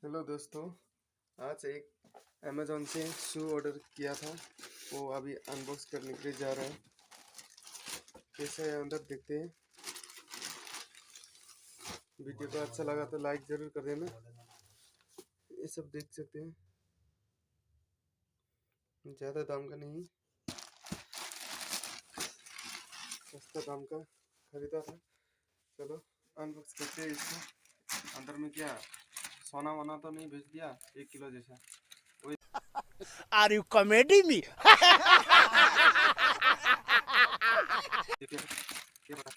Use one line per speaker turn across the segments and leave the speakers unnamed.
Hello दोस्तों, आज एक अमेज़ॉन से शू ऑर्डर किया था। वो अभी अनबॉक्स करने के लिए जा रहा है। कैसे है अंदर देखते हैं। वीडियो को अच्छा लगा तो लाइक ज़रूर कर देना। ये सब देख सकते हैं, ज़्यादा दाम का नहीं, सस्ता दाम का खरीदा था। चलो अनबॉक्स करते हैं इसको। अंदर में क्या सोना वोना तो नहीं भेज दिया 1 किलो जैसा? वही
Are you comedy me?
देखिए, क्या पता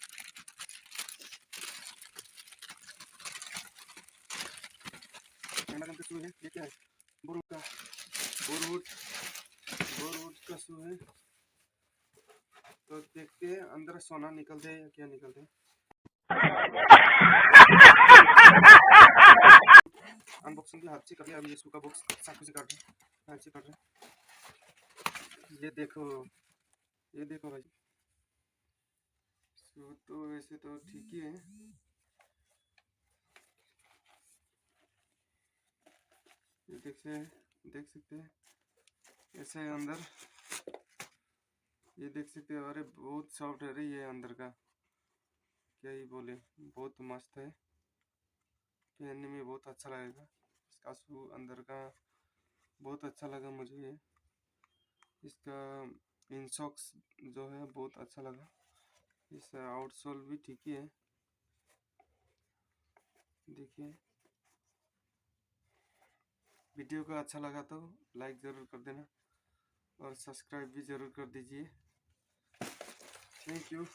अमेज़न का शू है। ये क्या है? बुरवुड का बुरवुड बुरवुड का शू है। तो देखते हैं अंदर सोना निकलते हैं या क्या निकलते हैं। अनबॉक्सिंग के हाथ से कभी हम ये शू का बॉक्स चाकू से काट रहे हैं, हाथ से काट रहे हैं। ये देखो भाई, शू तो वैसे तो ठीक ही है। ये देख सकते हैं ऐसे है अंदर। ये देख सकते हैं, अरे बहुत सॉफ्ट है रे ये अंदर का, क्या ही बोले, बहुत मस्त है। पहनने में बहुत अच्छा लगेगा। इसका शू अंदर का बहुत अच्छा लगा मुझे। ये इसका इनसॉक्स जो है बहुत अच्छा लगा। इस आउटसोल भी ठीक ही है। देखिए, वीडियो को अच्छा लगा तो लाइक ज़रूर कर देना और सब्सक्राइब भी ज़रूर कर दीजिए। Thank you.